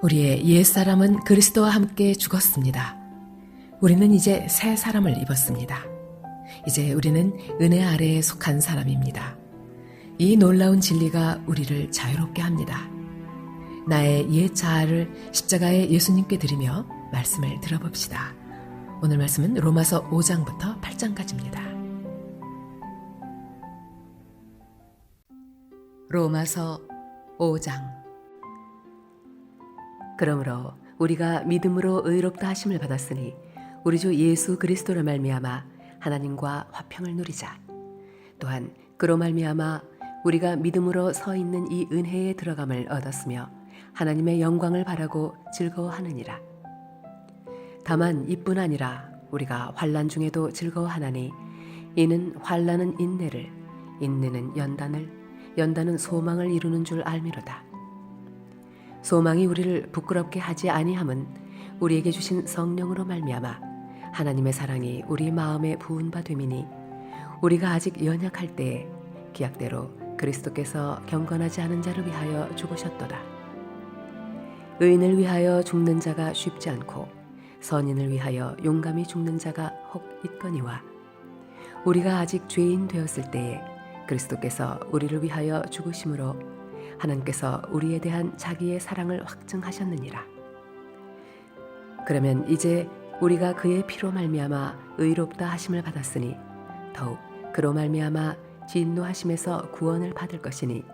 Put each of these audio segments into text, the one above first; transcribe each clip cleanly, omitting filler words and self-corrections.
우리의 옛사람은 그리스도와 함께 죽었습니다. 우리는 이제 새 사람을 입었습니다. 이제 우리는 은혜 아래에 속한 사람입니다. 이 놀라운 진리가 우리를 자유롭게 합니다. 나의 옛 자아를 십자가에 예수님께 드리며 말씀을 들어봅시다. 오늘 말씀은 로마서 5장부터 8장까지입니다. 로마서 5장. 그러므로 우리가 믿음으로 의롭다 하심을 받았으니 우리 주 예수 그리스도로 말미암아 하나님과 화평을 누리자. 또한 그로 말미암아 우리가 믿음으로 서 있는 이 은혜에 들어감을 얻었으며 하나님의 영광을 바라고 즐거워하느니라. 다만 이뿐 아니라 우리가 환난 중에도 즐거워하나니 이는 환난은 인내를, 인내는 연단을, 연단은 소망을 이루는 줄 알미로다. 소망이 우리를 부끄럽게 하지 아니함은 우리에게 주신 성령으로 말미암아 하나님의 사랑이 우리 마음에 부은 바 됨이니 우리가 아직 연약할 때에 기약대로 그리스도께서 경건하지 않은 자를 위하여 죽으셨도다. 의인을 위하여 죽는 자가 쉽지 않고 선인을 위하여 용감히 죽는 자가 혹 있거니와 우리가 아직 죄인 되었을 때에 그리스도께서 우리를 위하여 죽으심으로 하나님께서 우리에 대한 자기의 사랑을 확증하셨느니라. 그러면 이제 우리가 그의 피로 말미암아 의롭다 하심을 받았으니 더욱 그로 말미암아 진노하심에서 구원을 받을 것이니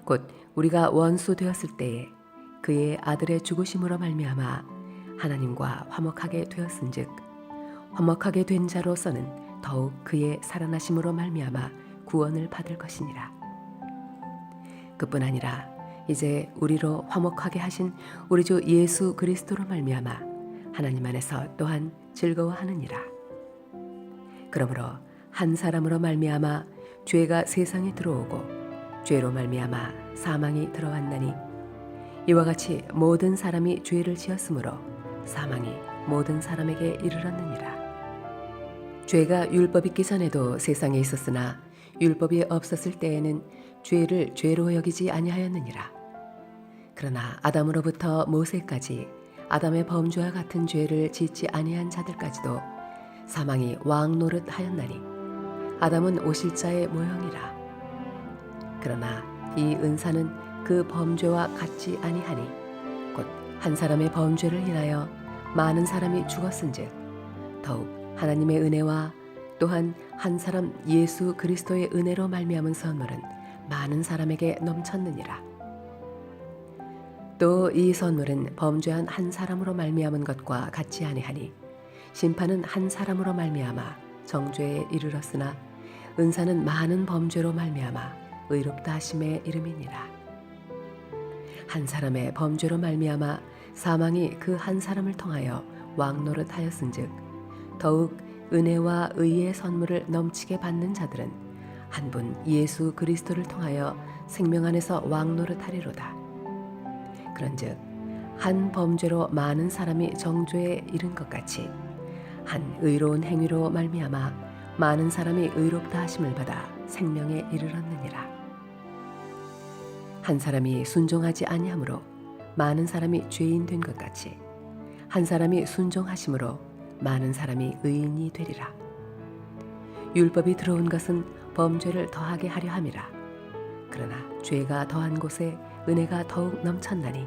곧 우리가 원수 되었을 때에 그의 아들의 죽으심으로 말미암아 하나님과 화목하게 되었은즉 화목하게 된 자로서는 더욱 그의 살아나심으로 말미암아 구원을 받을 것이니라. 그뿐 아니라 이제 우리로 화목하게 하신 우리 주 예수 그리스도로 말미암아 하나님 안에서 또한 즐거워하느니라. 그러므로 한 사람으로 말미암아 죄가 세상에 들어오고 죄로 말미암아 사망이 들어왔나니 이와 같이 모든 사람이 죄를 지었으므로 사망이 모든 사람에게 이르렀느니라. 죄가 율법 있기 전에도 세상에 있었으나 율법이 없었을 때에는 죄를 죄로 여기지 아니하였느니라. 그러나 아담으로부터 모세까지 아담의 범죄와 같은 죄를 짓지 아니한 자들까지도 사망이 왕 노릇하였나니 아담은 오실자의 모형이라. 그러나 이 은사는 그 범죄와 같지 아니하니 곧 한 사람의 범죄를 인하여 많은 사람이 죽었은즉 더욱 하나님의 은혜와 또한 한 사람 예수 그리스도의 은혜로 말미암은 선물은 많은 사람에게 넘쳤느니라. 또 이 선물은 범죄한 한 사람으로 말미암은 것과 같지 아니하니 심판은 한 사람으로 말미암아 정죄에 이르렀으나 은사는 많은 범죄로 말미암아 의롭다 하심에 이름이니라. 한 사람의 범죄로 말미암아 사망이 그 한 사람을 통하여 왕노릇하였은즉 더욱 은혜와 의의 선물을 넘치게 받는 자들은 한 분 예수 그리스도를 통하여 생명 안에서 왕노릇하리로다. 그런즉 한 범죄로 많은 사람이 정죄에 이른 것 같이 한 의로운 행위로 말미암아 많은 사람이 의롭다 하심을 받아 생명에 이르렀느니라. 한 사람이 순종하지 아니하므로 많은 사람이 죄인 된 것 같이 한 사람이 순종하심으로 많은 사람이 의인이 되리라. 율법이 들어온 것은 범죄를 더하게 하려 함이라. 그러나 죄가 더한 곳에 은혜가 더욱 넘쳤나니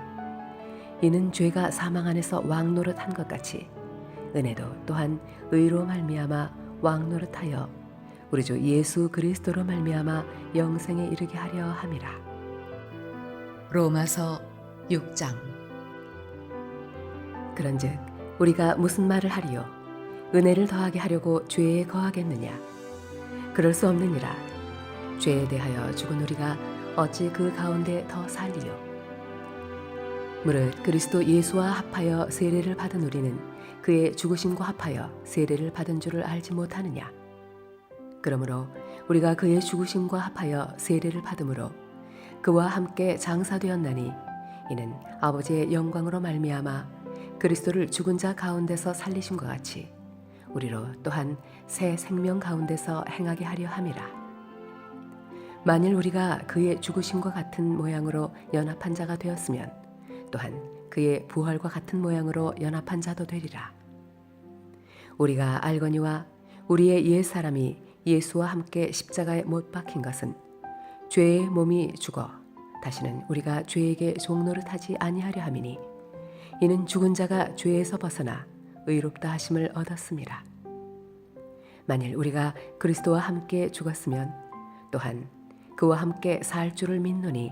이는 죄가 사망 안에서 왕노릇한 것 같이 은혜도 또한 의로 말미암아 왕노릇하여 우리 주 예수 그리스도로 말미암아 영생에 이르게 하려 함이라. 로마서 6장. 그런즉 우리가 무슨 말을 하리요? 은혜를 더하게 하려고 죄에 거하겠느냐? 그럴 수 없느니라. 죄에 대하여 죽은 우리가 어찌 그 가운데 더 살리요? 무릇 그리스도 예수와 합하여 세례를 받은 우리는 그의 죽으심과 합하여 세례를 받은 줄을 알지 못하느냐? 그러므로 우리가 그의 죽으심과 합하여 세례를 받음으로 그와 함께 장사되었나니 이는 아버지의 영광으로 말미암아 그리스도를 죽은 자 가운데서 살리심과 같이 우리로 또한 새 생명 가운데서 행하게 하려 함이라. 만일 우리가 그의 죽으심과 같은 모양으로 연합한 자가 되었으면 또한 그의 부활과 같은 모양으로 연합한 자도 되리라. 우리가 알거니와 우리의 옛 사람이 예수와 함께 십자가에 못 박힌 것은 죄의 몸이 죽어 다시는 우리가 죄에게 종노릇하지 아니하려 함이니 이는 죽은 자가 죄에서 벗어나 의롭다 하심을 얻었습니다. 만일 우리가 그리스도와 함께 죽었으면 또한 그와 함께 살 줄을 믿노니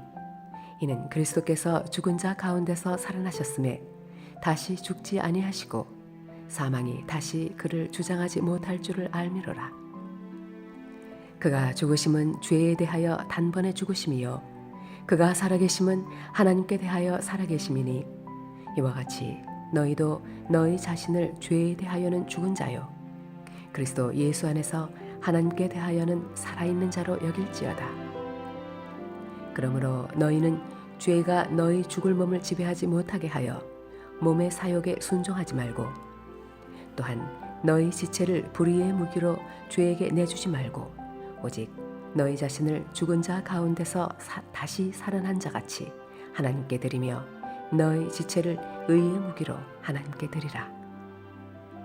이는 그리스도께서 죽은 자 가운데서 살아나셨음에 다시 죽지 아니하시고 사망이 다시 그를 주장하지 못할 줄을 알미로라. 그가 죽으심은 죄에 대하여 단번에 죽으심이요 그가 살아계심은 하나님께 대하여 살아계심이니 이와 같이 너희도 너희 자신을 죄에 대하여는 죽은 자요 그리스도 예수 안에서 하나님께 대하여는 살아있는 자로 여길지어다. 그러므로 너희는 죄가 너희 죽을 몸을 지배하지 못하게 하여 몸의 사욕에 순종하지 말고 또한 너희 지체를 불의의 무기로 죄에게 내주지 말고 오직 너희 자신을 죽은 자 가운데서 다시 살아난 자같이 하나님께 드리며 너희 지체를 의의 무기로 하나님께 드리라.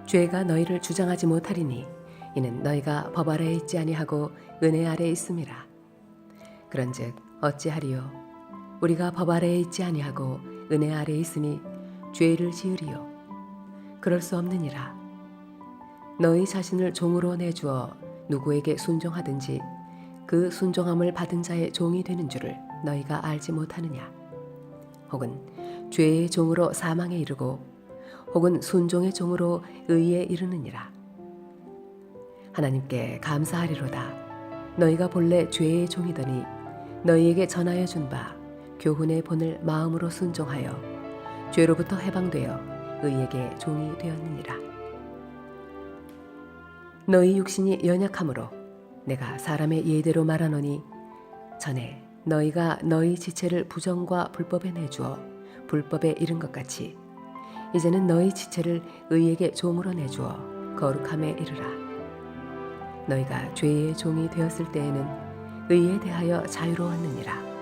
죄가 너희를 주장하지 못하리니 이는 너희가 법 아래에 있지 아니하고 은혜 아래에 있음이라. 그런즉 어찌하리요? 우리가 법 아래에 있지 아니하고 은혜 아래에 있으니 죄를 지으리요? 그럴 수 없느니라. 너희 자신을 종으로 내주어 누구에게 순종하든지 그 순종함을 받은 자의 종이 되는 줄을 너희가 알지 못하느냐? 혹은 죄의 종으로 사망에 이르고 혹은 순종의 종으로 의에 이르느니라. 하나님께 감사하리로다. 너희가 본래 죄의 종이더니 너희에게 전하여 준 바 교훈의 본을 마음으로 순종하여 죄로부터 해방되어 의에게 종이 되었느니라. 너희 육신이 연약함으로 내가 사람의 예대로 말하노니 전에 너희가 너희 지체를 부정과 불법에 내주어 불법에 이른 것 같이 이제는 너희 지체를 의에게 종으로 내주어 거룩함에 이르라. 너희가 죄의 종이 되었을 때에는 의에 대하여 자유로웠느니라.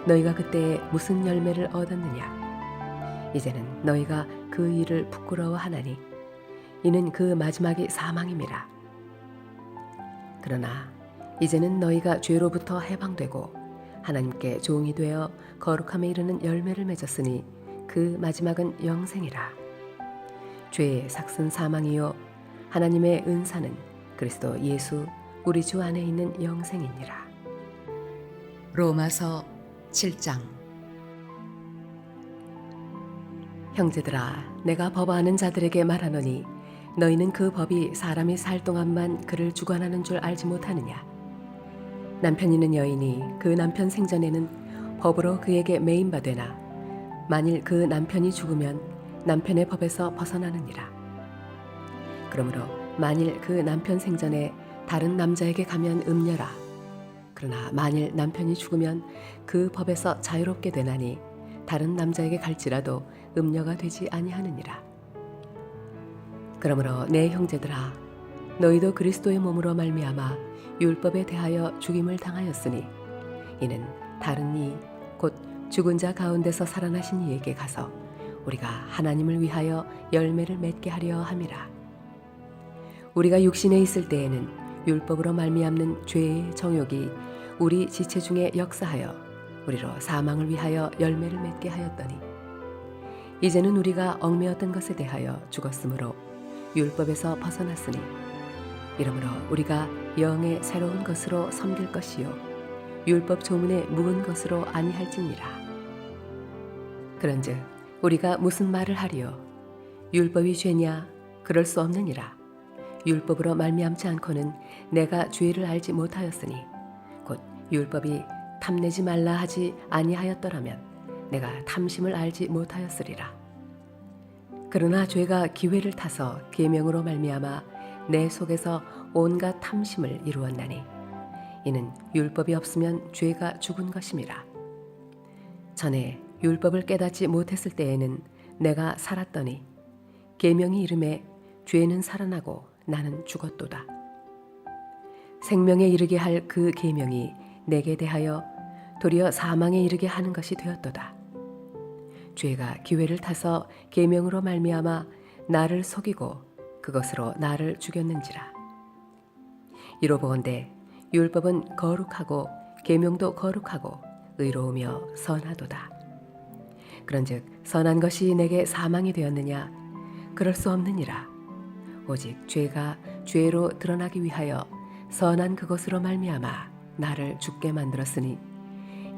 너희가 그때에 무슨 열매를 얻었느냐? 이제는 너희가 그 일을 부끄러워하나니 이는 그 마지막이 사망임이라. 그러나 이제는 너희가 죄로부터 해방되고 하나님께 종이 되어 거룩함에 이르는 열매를 맺었으니 그 마지막은 영생이라. 죄의 삭은 사망이요 하나님의 은사는 그리스도 예수 우리 주 안에 있는 영생이니라. 로마서 7장. 형제들아, 내가 법 아는 자들에게 말하노니 너희는 그 법이 사람이 살 동안만 그를 주관하는 줄 알지 못하느냐? 남편 있는 여인이 그 남편 생전에는 법으로 그에게 매인바 되나 만일 그 남편이 죽으면 남편의 법에서 벗어나느니라. 그러므로 만일 그 남편 생전에 다른 남자에게 가면 음녀라. 그러나 만일 남편이 죽으면 그 법에서 자유롭게 되나니 다른 남자에게 갈지라도 음녀가 되지 아니하느니라. 그러므로 내 형제들아, 너희도 그리스도의 몸으로 말미암아 율법에 대하여 죽임을 당하였으니 이는 다른 이 곧 죽은 자 가운데서 살아나신 이에게 가서 우리가 하나님을 위하여 열매를 맺게 하려 함이라. 우리가 육신에 있을 때에는 율법으로 말미암는 죄의 정욕이 우리 지체 중에 역사하여 우리로 사망을 위하여 열매를 맺게 하였더니 이제는 우리가 얽매였던 것에 대하여 죽었으므로 율법에서 벗어났으니 이러므로 우리가 영의 새로운 것으로 섬길 것이요 율법 조문에 묵은 것으로 아니할지니라. 그런즉 우리가 무슨 말을 하리요? 율법이 죄냐? 그럴 수 없느니라. 율법으로 말미암지 않고는 내가 죄를 알지 못하였으니 곧 율법이 탐내지 말라 하지 아니하였더라면 내가 탐심을 알지 못하였으리라. 그러나 죄가 기회를 타서 계명으로 말미암아 내 속에서 온갖 탐심을 이루었나니 이는 율법이 없으면 죄가 죽은 것임이라. 전에 율법을 깨닫지 못했을 때에는 내가 살았더니 계명이 이름에 죄는 살아나고 나는 죽었도다. 생명에 이르게 할 그 계명이 내게 대하여 도리어 사망에 이르게 하는 것이 되었도다. 죄가 기회를 타서 계명으로 말미암아 나를 속이고 그것으로 나를 죽였는지라. 이로보건대 율법은 거룩하고 계명도 거룩하고 의로우며 선하도다. 그런즉 선한 것이 내게 사망이 되었느냐? 그럴 수 없느니라. 오직 죄가 죄로 드러나기 위하여 선한 그것으로 말미암아 나를 죽게 만들었으니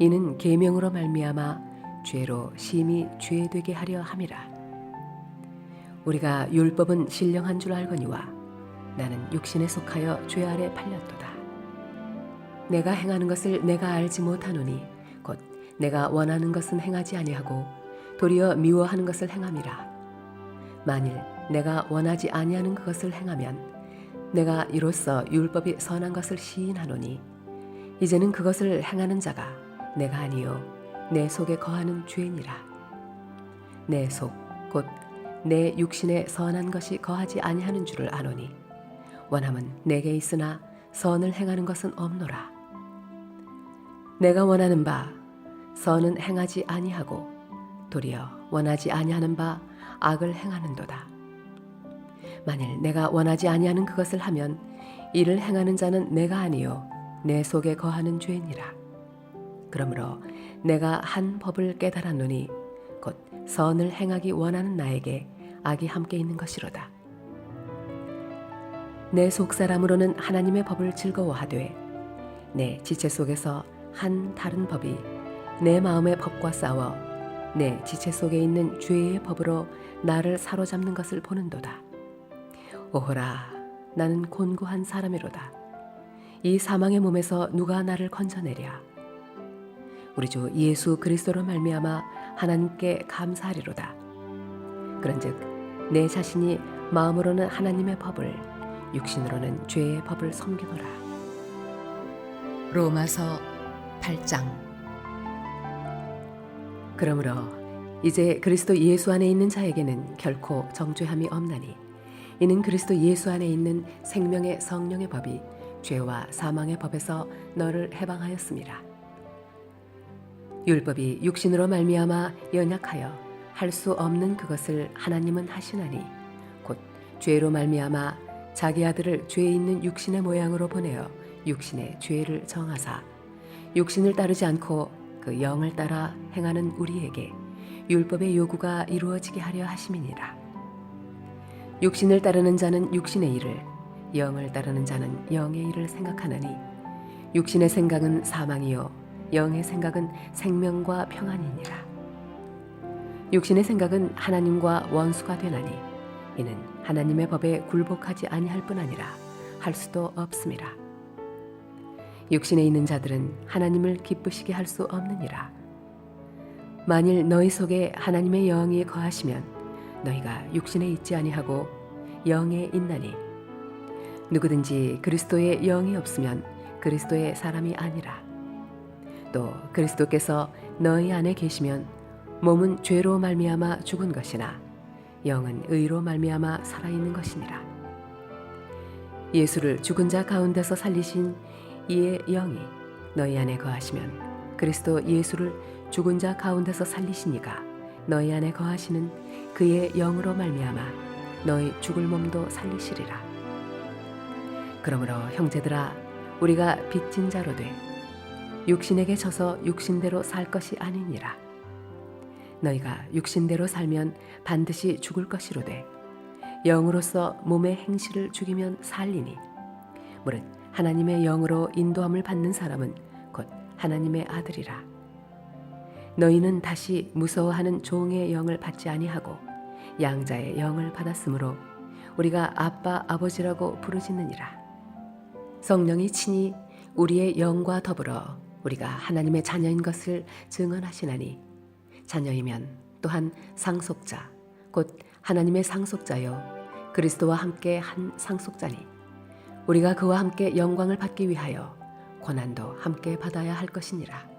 이는 계명으로 말미암아 죄로 심히 죄되게 하려 함이라. 우리가 율법은 신령한 줄 알거니와 나는 육신에 속하여 죄 아래 팔렸도다. 내가 행하는 것을 내가 알지 못하노니 곧 내가 원하는 것은 행하지 아니하고 도리어 미워하는 것을 행함이라. 만일 내가 원하지 아니하는 그것을 행하면 내가 이로써 율법이 선한 것을 시인하노니 이제는 그것을 행하는 자가 내가 아니요 내 속에 거하는 죄니라. 내 속 곧 내 육신에 선한 것이 거하지 아니하는 줄을 아노니 원함은 내게 있으나 선을 행하는 것은 없노라. 내가 원하는 바 선은 행하지 아니하고 도리어 원하지 아니하는 바 악을 행하는도다. 만일 내가 원하지 아니하는 그것을 하면 이를 행하는 자는 내가 아니요 내 속에 거하는 죄니라. 그러므로 내가 한 법을 깨달았노니 곧 선을 행하기 원하는 나에게 악이 함께 있는 것이로다. 내 속사람으로는 하나님의 법을 즐거워하되 내 지체 속에서 한 다른 법이 내 마음의 법과 싸워 내 지체 속에 있는 죄의 법으로 나를 사로잡는 것을 보는도다. 오호라, 나는 곤고한 사람이로다. 이 사망의 몸에서 누가 나를 건져내랴. 우리 주 예수 그리스도로 말미암아 하나님께 감사하리로다. 그런즉 내 자신이 마음으로는 하나님의 법을 육신으로는 죄의 법을 섬기노라. 로마서 8장. 그러므로 이제 그리스도 예수 안에 있는 자에게는 결코 정죄함이 없나니 이는 그리스도 예수 안에 있는 생명의 성령의 법이 죄와 사망의 법에서 너를 해방하였음이라. 율법이 육신으로 말미암아 연약하여 할 수 없는 그것을 하나님은 하시나니 곧 죄로 말미암아 자기 아들을 죄 있는 육신의 모양으로 보내어 육신의 죄를 정하사 육신을 따르지 않고 그 영을 따라 행하는 우리에게 율법의 요구가 이루어지게 하려 하심이니라. 육신을 따르는 자는 육신의 일을, 영을 따르는 자는 영의 일을 생각하나니 육신의 생각은 사망이요 영의 생각은 생명과 평안이니라. 육신의 생각은 하나님과 원수가 되나니 이는 하나님의 법에 굴복하지 아니할 뿐 아니라 할 수도 없음이라. 육신에 있는 자들은 하나님을 기쁘시게 할 수 없느니라. 만일 너희 속에 하나님의 영이 거하시면 너희가 육신에 있지 아니하고 영에 있나니 누구든지 그리스도의 영이 없으면 그리스도의 사람이 아니라. 또 그리스도께서 너희 안에 계시면 몸은 죄로 말미암아 죽은 것이나 영은 의로 말미암아 살아있는 것이니라. 예수를 죽은 자 가운데서 살리신 이의 영이 너희 안에 거하시면 그리스도 예수를 죽은 자 가운데서 살리신 이가 너희 안에 거하시는 그의 영으로 말미암아 너희 죽을 몸도 살리시리라. 그러므로 형제들아, 우리가 빚진 자로 돼 육신에게 져서 육신대로 살 것이 아니니라. 너희가 육신대로 살면 반드시 죽을 것이로되 영으로서 몸의 행실을 죽이면 살리니 무릇 하나님의 영으로 인도함을 받는 사람은 곧 하나님의 아들이라. 너희는 다시 무서워하는 종의 영을 받지 아니하고 양자의 영을 받았으므로 우리가 아빠 아버지라고 부르짖느니라. 성령이 친히 우리의 영과 더불어 우리가 하나님의 자녀인 것을 증언하시나니 자녀이면 또한 상속자 곧 하나님의 상속자요 그리스도와 함께 한 상속자니 우리가 그와 함께 영광을 받기 위하여 고난도 함께 받아야 할 것이니라.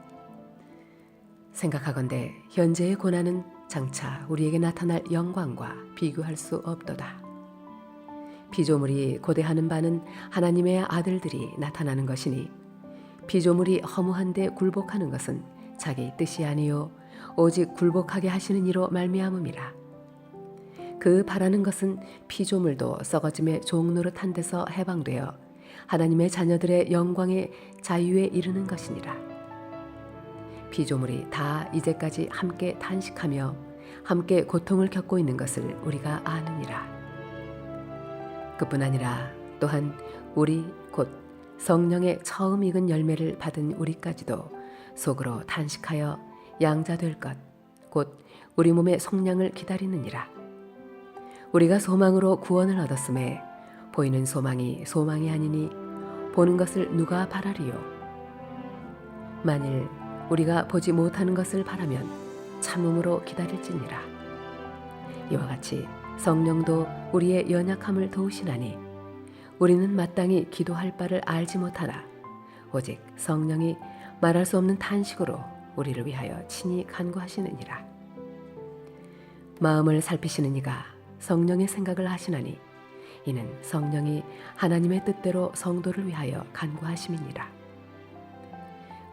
생각하건대 현재의 고난은 장차 우리에게 나타날 영광과 비교할 수 없도다. 피조물이 고대하는 바는 하나님의 아들들이 나타나는 것이니 피조물이 허무한데 굴복하는 것은 자기 뜻이 아니요 오직 굴복하게 하시는 이로 말미암음이라. 그 바라는 것은 피조물도 썩어짐의 종노릇한 데서 해방되어 하나님의 자녀들의 영광의 자유에 이르는 것이니라. 피조물이 다 이제까지 함께 탄식하며 함께 고통을 겪고 있는 것을 우리가 아느니라. 그뿐 아니라 또한 우리 곧 성령의 처음 익은 열매를 받은 우리까지도 속으로 탄식하여 양자될 것 곧 우리 몸의 속량을 기다리느니라. 우리가 소망으로 구원을 얻었음에 보이는 소망이 소망이 아니니 보는 것을 누가 바라리요. 만일 우리가 보지 못하는 것을 바라면 참음으로 기다릴지니라. 이와 같이 성령도 우리의 연약함을 도우시나니 우리는 마땅히 기도할 바를 알지 못하나 오직 성령이 말할 수 없는 탄식으로 우리를 위하여 친히 간구하시느니라. 마음을 살피시는 이가 성령의 생각을 하시나니 이는 성령이 하나님의 뜻대로 성도를 위하여 간구하심이니라.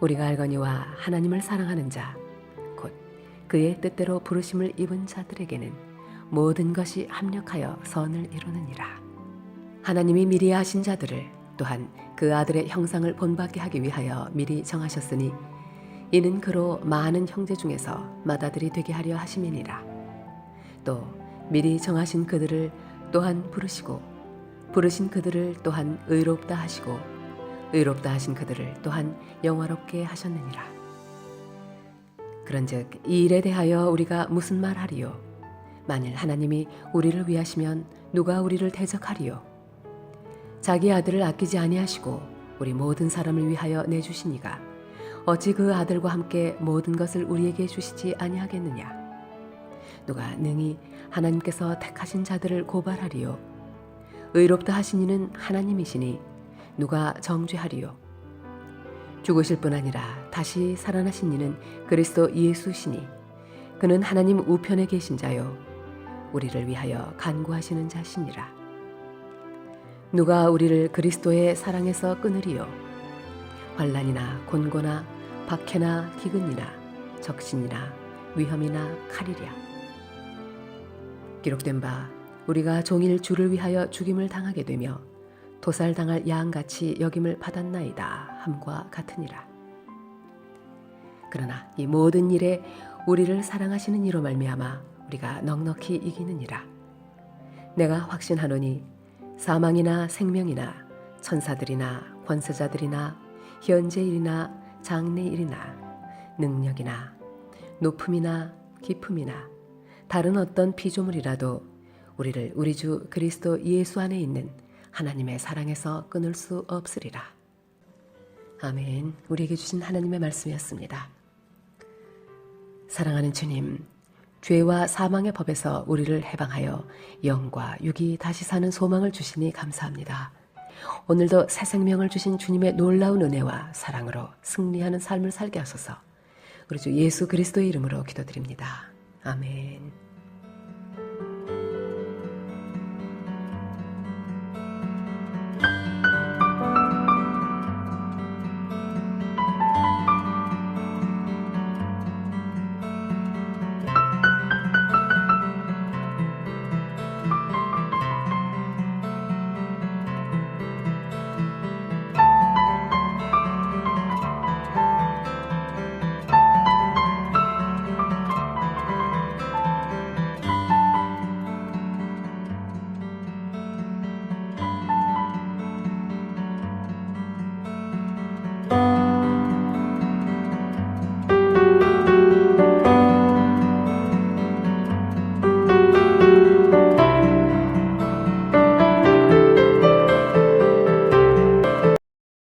우리가 알거니와 하나님을 사랑하는 자 곧 그의 뜻대로 부르심을 입은 자들에게는 모든 것이 합력하여 선을 이루느니라. 하나님이 미리 하신 자들을 또한 그 아들의 형상을 본받게 하기 위하여 미리 정하셨으니 이는 그로 많은 형제 중에서 맏아들이 되게 하려 하심이니라. 또 미리 정하신 그들을 또한 부르시고 부르신 그들을 또한 의롭다 하시고 의롭다 하신 그들을 또한 영화롭게 하셨느니라. 그런즉 이 일에 대하여 우리가 무슨 말하리요? 만일 하나님이 우리를 위하시면 누가 우리를 대적하리요? 자기 아들을 아끼지 아니하시고 우리 모든 사람을 위하여 내주시니가 어찌 그 아들과 함께 모든 것을 우리에게 주시지 아니하겠느냐? 누가 능히 하나님께서 택하신 자들을 고발하리요? 의롭다 하신 이는 하나님이시니 누가 정죄하리요? 죽으실 뿐 아니라 다시 살아나신 이는 그리스도 예수시니 그는 하나님 우편에 계신 자요 우리를 위하여 간구하시는 자시니라. 누가 우리를 그리스도의 사랑에서 끊으리요? 환난이나 곤고나 박해나 기근이나 적신이나 위험이나 칼이랴. 기록된 바 우리가 종일 주를 위하여 죽임을 당하게 되며 도살당할 양같이 여김을 받았나이다 함과 같으니라. 그러나 이 모든 일에 우리를 사랑하시는 이로 말미암아 우리가 넉넉히 이기느니라. 내가 확신하노니 사망이나 생명이나 천사들이나 권세자들이나 현재일이나 장래일이나 능력이나 높음이나 깊음이나 다른 어떤 피조물이라도 우리를 우리 주 그리스도 예수 안에 있는 하나님의 사랑에서 끊을 수 없으리라. 아멘. 우리에게 주신 하나님의 말씀이었습니다. 사랑하는 주님, 죄와 사망의 법에서 우리를 해방하여 영과 육이 다시 사는 소망을 주시니 감사합니다. 오늘도 새 생명을 주신 주님의 놀라운 은혜와 사랑으로 승리하는 삶을 살게 하소서. 우리 주 예수 그리스도의 이름으로 기도드립니다. 아멘.